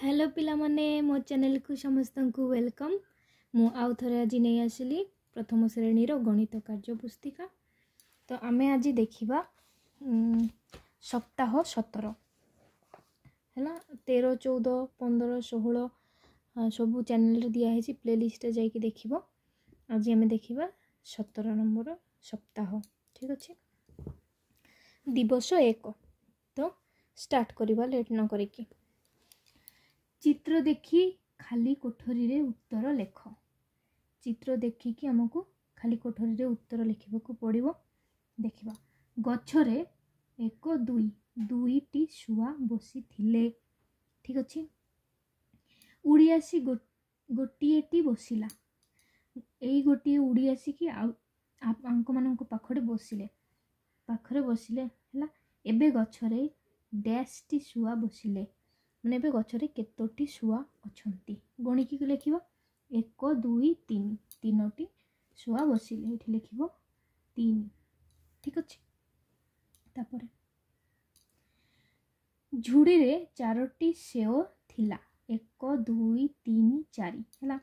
Hello पिला माने मो चैनल को समस्त को वेलकम। मु आउ थरे आज नहीं आसली प्रथम श्रेणी गणित कार्य पुस्तिका। तो आमे आज देखिबा सप्ताह 17 है 13, 14, 15, 16 सबू चैनल दिया है प्लेलिस्ट जाइए देखिबो। आज आमे देखिबा 17 नंबर सप्ताह। ठीक अच्छे दिवस 1। तो स्टार्ट करवा लेट न करिकी। चित्र देखी खाली कोठरी रे उत्तर लेख। चित्र देखिकी आमको खाली कोठरी रे उत्तर लिखा पड़ो। देखा गछरे 1, 2 दुईटी शुआ बसी थिले। ठीक अच्छे उड़ी आसी गोटीएटी बसिला। यही गोटे उड़ी आसिकी आंक मान पाखरे बसिले है। एबे गछरे डैश टी शुआ बसिले मैंने ए गचरे केतोटी शुआ अच्छी गणिकी लिख 1, 2, 3 तीनोटी शुआ बसिले ये लिख 3। ठीक अच्छे तापर झुड़ी रे 4टी सेओ थिला 1, 2, 3, 4 है।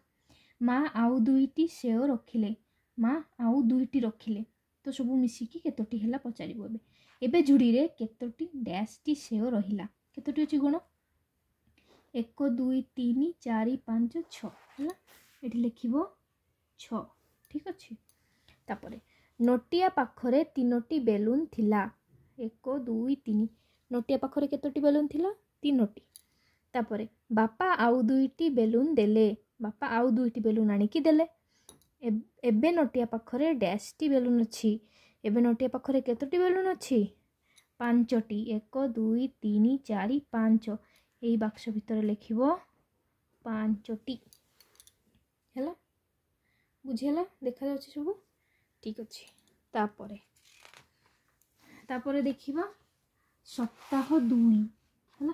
माँ आउ 2टी सेओ रखिले आउ 2टी रखिले तो सब मिसिकी केतोटी है पचार। एबे झुड़ी रे केतोटी डैश टी सेओ रहिला केतोटी अच्छी गुण 1, 2, 3, 4, 5, 6 है ये लिख 6। ठीक अच्छे तापर नोटिया पाखरे 3टी बेलून थिला 1, 2, 3 नोटिया पाखरे केतोटी बेलून थिला 3टी। तापर बापा आउ 2टी बेलून देले बापा आउ 2टी बेलून आनिकी देले। एबे नोटिया पाखरे डैश टी बेलून अच्छी एबे नोटिया पाखरे केतोटी बेलून अच्छी 5टी 1, 2, 3, 4, 5 यही बाक्स भितर लिख 5टी है बुझेला देखा जाच्छी सब। ठीक अच्छे तापर देखिबा सप्ताह 2 है।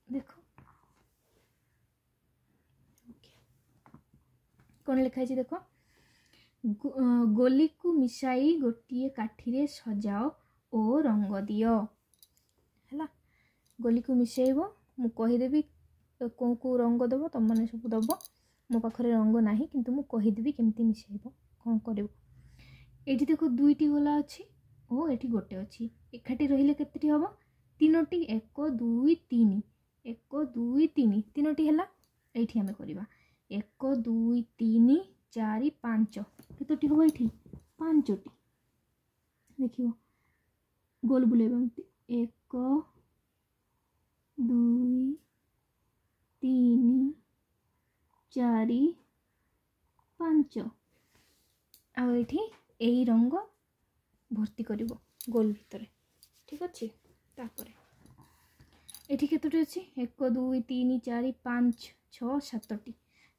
देखो कौन लिखाई देखो गोली को मिसाई गोटे काठी सजाओ ओ रंग दियो है। गोली को मिसेब मु कहीदेवी कौ कौ रंग दब तुम मैंने सब दब मो पाखे रंग ना कि मुझे कहीदेवी केमती मिसेब कौन कर। ये देखो 2टी गोला अच्छी और ये गोटे अच्छी एकाठी रही के हम 3टी 1, 2, 3 1, 2, 3 3टी है ये आम करवा 1, 2, 3, 4, 5 केतोटी हम ये 5टी। देख गोल बुलेबा 1, 2, 3, 4, 5 आठी यही रंग भर्ती कर गोल भितर। ठीक अच्छे तापर ये केतोटी अच्छी 1, 2, 3, 4, 5, 6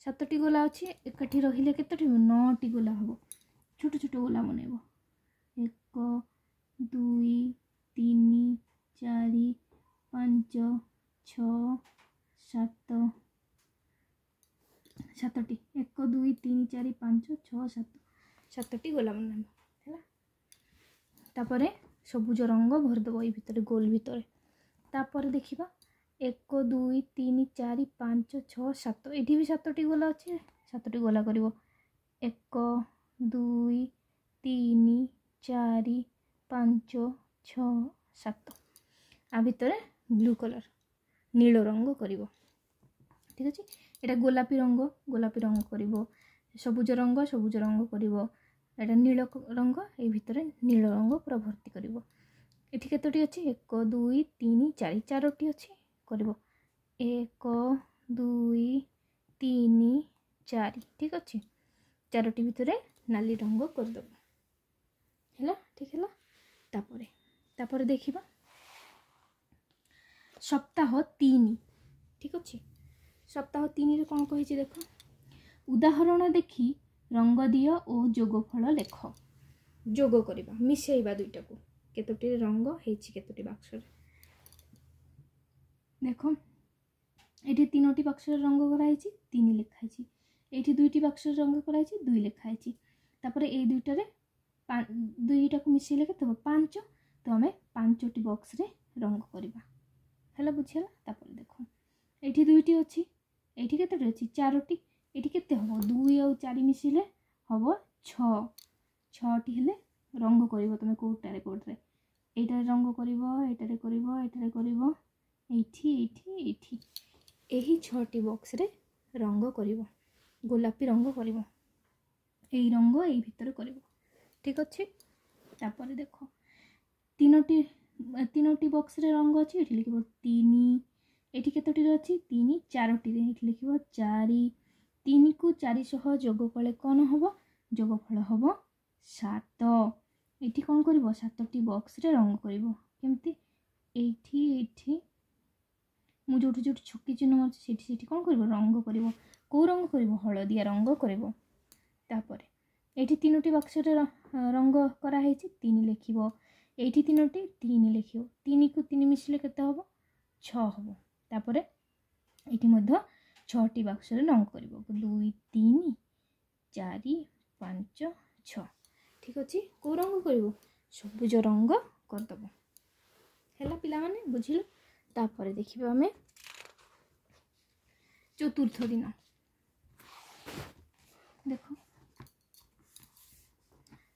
7टी गोला अच्छी एकाठी रही के 9टी गोला हम छोट छोट गोला बनइब 1, 2, 3, 4, 5, 6, 7टी 1, 2, 3, 4, 5, 6, 7टी गोला बनाइब है। तापर सबुज रंग भरदेव ये भितर गोल भितर। तापर देखिबा 1, 2, 3, 4, 5, 6, 7 ये भी 7टी गोला अच्छे 7टी गोला कर 1, 2, 3, 4, 5, 6, 7 आ भितर ब्लू कलर नील रंग कर। ठीक अच्छे यहाँ गोलापी रंग कर सबुज रंग कर नील रंग ये भितर नील रंग पूरा भर्ती कर। ये केतोटी अच्छी 1, 2, 3, 4 4टी अच्छी कर 1, 2, 3, 4 ठीक अच्छे 4टी भितर नाली रंग करदेव है। ठीक है तापर देखिबा सप्ताह 3। ठीक अच्छे सप्ताह 3 रे कौन कही देख उदाहरण देखी रंग दियो और जोगफल लेख। जोग करवा मिसेइबा दुईटा को केतोटी रंग हेछि केतोटी बाक्स देख ये 3टी बाक्स रंग कराई 3 लिखाई ये 2टी बाक्स रंग कराई 2 लिखाई तापर ये दुईटारे 2टा को मिसेले के 5 तो आम 5टी बॉक्स रे रंग करवा है बुझीगला तापर देख ये दुईटी अच्छी ये केतोटी अच्छी चारोटी ये केते हम 2 और 4 मिसिले हम 6टी हेले रंग कर तुम कोटारे कोटरे এইটারে রঙ করিব এইটারে করিব এইটারে করিব এইठी এইठी এইठी ଏହି 6টি বক্সরে রঙ করিব গোলাপী রঙ করিব এই রঙ এই ভিতরে করিব ঠিক আছে তারপরে দেখো তিনোটি বক্সরে রঙ আছে এটি লিখিব 3 এটি কেতোটি আছে 3 4টি এটি লিখিব 4 3 को 4 সহ যোগ কলে কোন হবো যোগফল হবো 7 এটি কোন করিব 7টি বক্সরে রঙ করিব কেমতি এইठी এইठी মু যোটি যোটি ছকি চিহ্ন আছে সেটি সেটি কোন করিব রঙ করিব কো রঙ করিব হলদিয়া রঙ করিব তারপরে এইটি তিনোটি বক্সরে রঙ করা হয়েছে 3 লিখিব এইটি তিনোটি 3 লিখিব 3 को 3 মিশিলে কেতে হবো 6 হবো তারপরে এটি মধ্য 6টি বক্সরে রঙ করিব 2 3 4 5 6 ठीक अच्छे कौ रंग कर सबुज रंग करदेव है पिला माने बुझिल तापर देखिए आम चतुर्थ दिन देख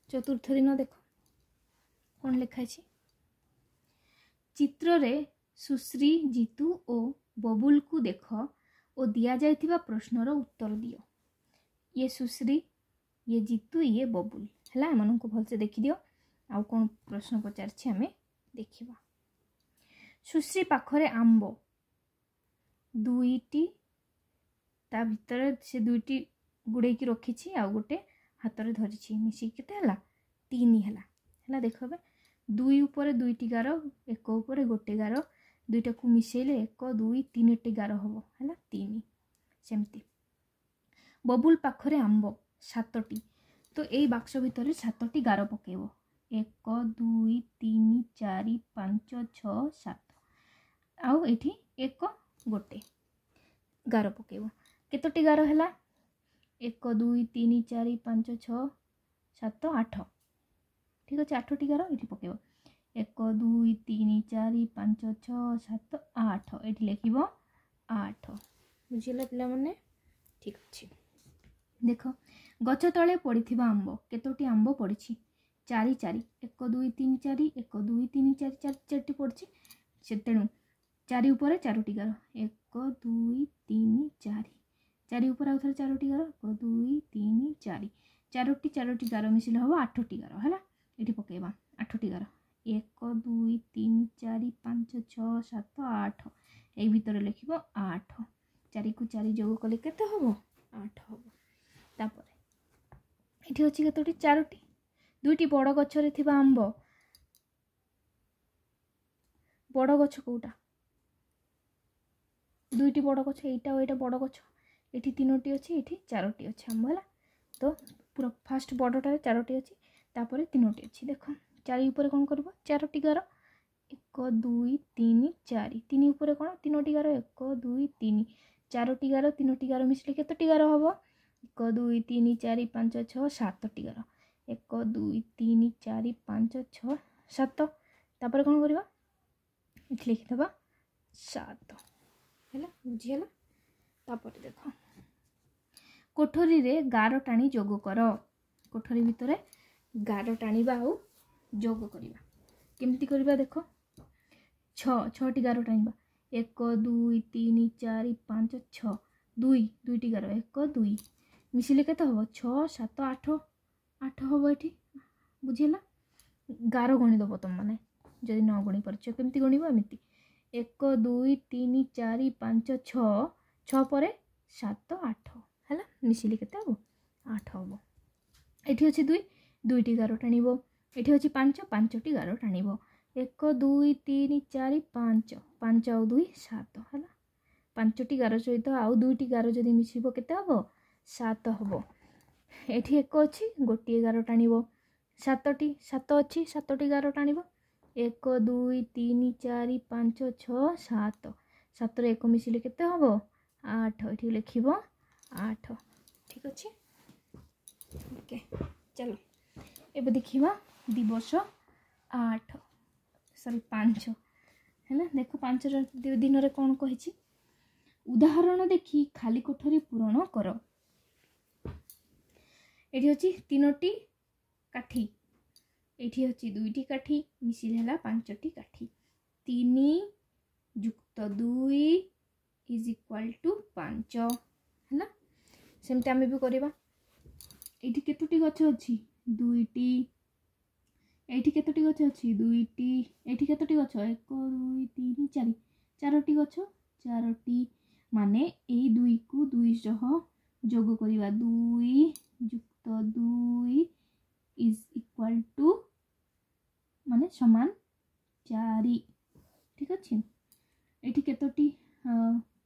चतुर्थ दिन देख कौन लिखाई चित्र रे सुश्री जीतू और बबुल को देख और दिया जाइथिबा प्रश्नर उत्तर दियो ये सुश्री ये जीतू ये बबुल है एम को भलसे देखी दियो आउ कौन प्रश्न पचार आम देखा सुश्री पाखरे आंब दुईटी ता भितर से दुईटी गुड़े की रखी आउ गोटे हाथ में धरी मिसिक केते 3 है देख दुई उपर दुईटी गार एक उपर गोटे गार दुईटा को मिसेले 1 2 3टी गार हम है 3 सेमती बबुल पाखरे आंब 7टी तो यही बाक्स भितर 7टी गार पकेब 1 2 3 4 5 6 7 आउ एठी 1 गोटे गार पकेब केतोटी गार है 1 2 3 4 5 6 7 8 ठीक अच्छे 8टी गार ये पकेब 1 2 3 4 5 6 7 8 ये लिख 8 बुझील पिला माने ठीक अच्छे देख गछ तले पड़ी आंब केतोटी आंब पड़ी 4 4 1 2 3 4 1 2 3 4 4टी पड़ी से तेणु 4 उपर 4टी गार 1 2 3 4 4 उपर आउ थे 4टी गार 1 2 3 4 4टी गार मिसिले हम 8टी गार है ये पकेबा 8टी गार 1 2 3 4 5 6 7 8 ये भितर लिख 8 4 को 4 जोग कले केते हम 8 हम तापर ये अच्छी केतोटी 4टी दुईटी बड़ गछरे थिबा आंब बड़ गछ कोटा दुईटी बड़ गछ एटा और एटा बड़ गछ ये 3टी अच्छी ये 4टी अच्छी आंब है तो पूरा फास्ट बड़टारे 4टी अच्छी तापर 3टी अच्छी देख 4 उपर कौन कर 4टी गार 1 2 3 4 3 उपर कौन 3टी गार 1 2 3 4टी गार 3टी गार मिसले केतोटी गार हम 1 2 3 4 5 6 7टी गार 1 2 3 4 5 6 7 तापर कौन करवा ये लिखिदेबा 7 है बुझीगला तापर देख कोठरी रे गार टाणी जोग कर कोठरी भितर गार टाणीबा आउ जोग करवा केमती करवा देख 6टी गार टाणीबा 1 2 3 4 5 6 दुईटी गार 1 2 मिसिले केते हम 6 7 8 8 हम ये बुझीला गार गणिदेव तुम मैंने जदि न गणी पार्छ केमती गणिब एमती 1 2 3 4 5 6 6 पर 7 8 है मिसिले केते हम 8 हम ये अच्छे दुईटी गार टाणीब ये अच्छे 5टी गार टाणीब 1 2 3 4 5 5 आउ 2 7 है 5टी गार सहित आउ दुईटी गार जदि मिसिब केते हम 7 हम एठी 1 अच्छी गोटे गार टाणीब 7टी 7 अच्छी 7टी गार टाणीब 1 2 3 4 5 6 7 7 1 मिसिले केते हम 8 ये लिख 8 ठीक अच्छे ओके चलो एबे देखिबा दिवस 8 सॉरी 5 है देख 5 दिन रे कौन कही उदाहरण देखी खाली कोठरी पूरण कर। ये अच्छी 3टी काठी, ये अच्छी 2टी काठी मिसिले है 5टी काठी। 3 जुक्त 2 इज इक्वाल टू 5 है। सेमती आम भी करवा। ये केतोटी गछ अच्छी 2टी, ये केतोटी गछ अच्छी 2टी, ये केतोटी गछ 1 2 3 4 4टी गछ 4टी माने यही 2 को 2 सह जोग करवा 2 जुक्त 2 इज इक्वाल टू माने समान 4। ठीक अच्छे। ये केतोटी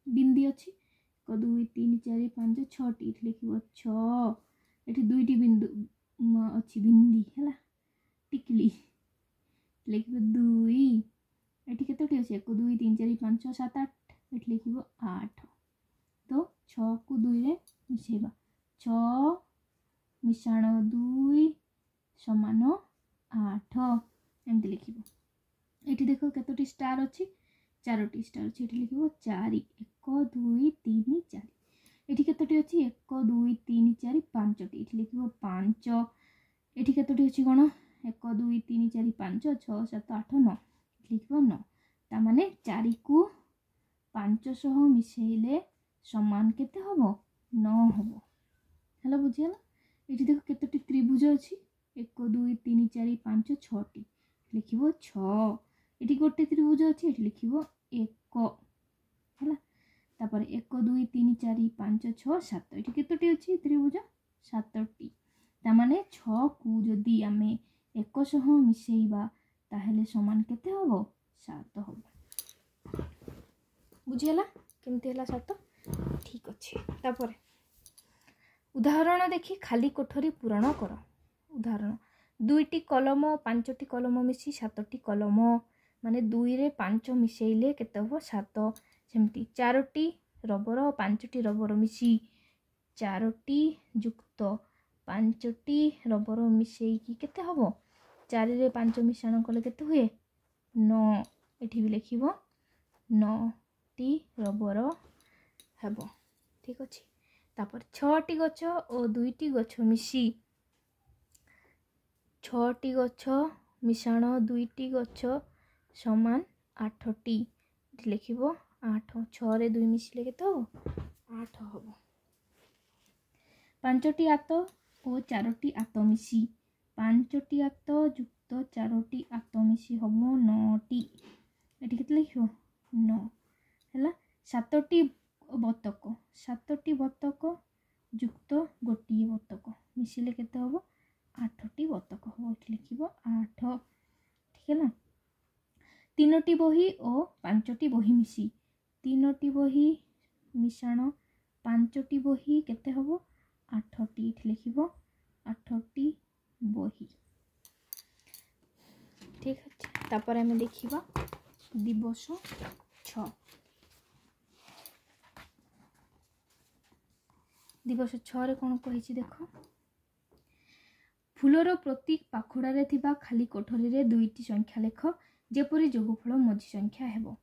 बिंदी अच्छी 1 2 3 4 5 6टी लिख 6। ये 2टी बिंदु अच्छी बिंदी है टिकली लिख 2। ये केतोटी अच्छी 1 2 3 4 5 7 8 ये लिख 8। तो 6 को 2 रे मिसेबा 6 मिशाण 2 समान 8 एमती लिख। ये देख केतोटी स्टार अच्छी 4टी स्टार अच्छी ये लिख 4 1 2 3 4। ये केतोटी अच्छी 1 2 3 4 5टी ये लिख 5। ये केतोटी अच्छी कौन 1 2 3 4 5 6 7 8 9 लिख 9। तामाने 4 को 5 सह मिसेले समान केते हबो 9 हबो हेलो बुझियला। ये देख केतोटी त्रिभुज अच्छी 1 2 3 4 5 6टी लिख 6। ये गोटे त्रिभुज अच्छी ये लिख 1 है। तापर 1 2 3 4 5 6 7 ये केतोटी अच्छी त्रिभुज 7टी। तामाने 6 को जदि आमे 1 सह मिसेइबा ताहेले समान केते हबो 7 हबो। बुझियला केमती हला 7। ठीक अच्छे। तापर उदाहरण देखी खाली कोठरी पूरण कर। उदाहरण 2टी कलम 5टी कलम मिसी 7टी कलम माने 2 रे 5 मिसेइले केते हबो 7। सेमती 4टी रबर 5टी रबर मिसी 4टी जुक्त 5टी रबर मिसेइकी केते हबो 4 रे 5 मिश्रण कले केते हुए 9। एठी भी लिखिबो 9टी रबर हेबो। ठीक अच्छे। तापर 6टी गछ और 2टी गछ मिसी 6टी गछ मिश्रण 2टी गछ समान 8टी लिख 8। 6 रे 2 मिसिले केते हो 8 हबो। 5टी आत और 4टी आत मिसी 5टी आत जुक्त 4टी आत मिसी हबो 9टी एटी केते लिखो 9 हैला। 7टी बतक 7टी बतक जुक्त गोटी बतक मिसिले केते हबो 8टी बतक हबो एटी लिखिबो 8। ठीक है ना। 3टी बही और 5टी बही मिसी 3टी बही मिश्रण 5टी बही केते हबो 8टी एटी लिखिबो 8टी बही। ठीक है। तापर हमें देखिबा दिवस 6। दिवस 6 रे कौन कही देख फूलर प्रति पाखुड़ारे थिबा खाली कोठरी रे 2टी संख्या लेख जेपरी जोगफल मझी संख्या हेबो।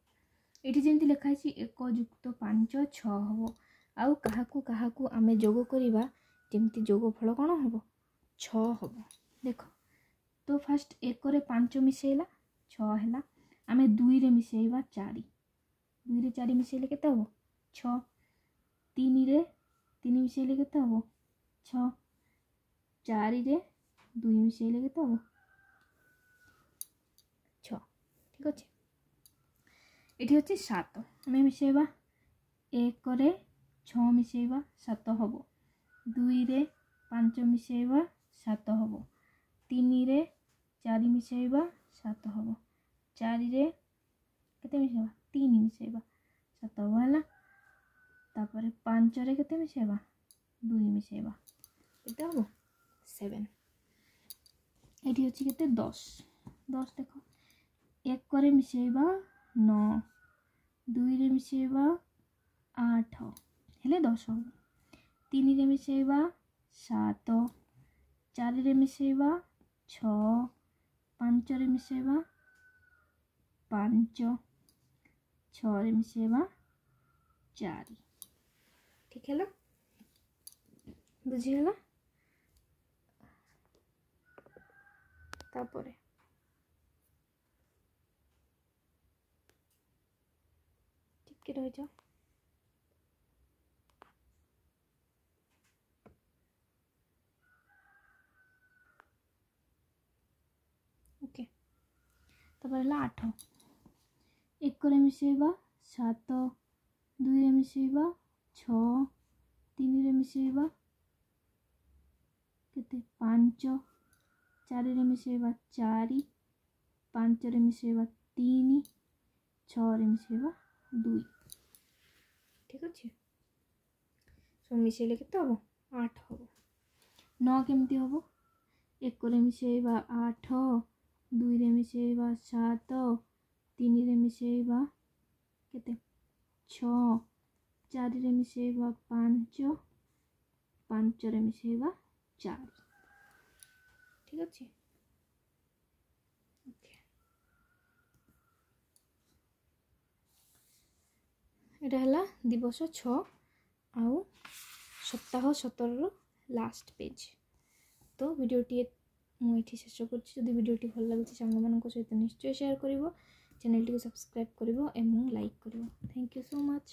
एठी जेंति लिखा है 1 जुक्त 5 6 हबो। आउ काहाकू काहाकू आमे जोग करिबा जेमति जोगफल कोन हबो 6 हबो। देख तो फास्ट 1 रे 5 मिसेला 6 हैला। आमे 2 रे मिसेइबा 4 2 रे 4 मिसेले केते हबो 6। 3 रे 3 मिसेले केते हबो 6। 4 रे 2 मिसेले केते हबो 6। ठीक अच्छे। एठी अछि 7 आमे मिसेइबा 1 रे 6 मिसेइबा 7 हबो। 2 रे 5 मिसेइबा 7 हबो। 3 रे 4 मिसेइबा 7 हबो। 4 रे केते मिसेइबा 3 मिसेइबा 7 हबो हैला। तापर 5 रे केते मिसेइबा 2 मिसेइबा केते हबो 7। एठी अछि केते 10 10 देखो 1 रे मिसेइबा 9 2 रे मिसेइबा 8 हेले 10 हबो। 3 रे मिसेइबा 7 4 रे मिसेइबा 6 5 रे मिसेइबा 5 6 मिसेबा 4 ठीक है बुझीगला तापरे टिके रही जाओ ओके तापर 8 1 रे मिसेबा 7 2 रे मिसेबा 6 3 रे मिसेबा केते 5 4 रे मिसेबा 4 5 रे मिसेबा 3 6 रे मिसेबा 2 ठीक अच्छे सब मिसेले केते हबो 8 हबो 9 केमती हबो 1 रे मिसेबा 8 2 रे मिसेबा 7 3 रे मिसेबा केते 6 4 रे मिसेबा 5 5 रे मिसेबा 4 ठीक अच्छे ओके एटा हला दिवस 6 आउ सप्ताह 17 लास्ट पेज तो वीडियोटी मुझे शेष कर वीडियोटी भल लगे सांग मान सहित निश्चय शेयर कर चैनल टी सब्सक्राइब कर लाइक कर थैंक यू सो मच।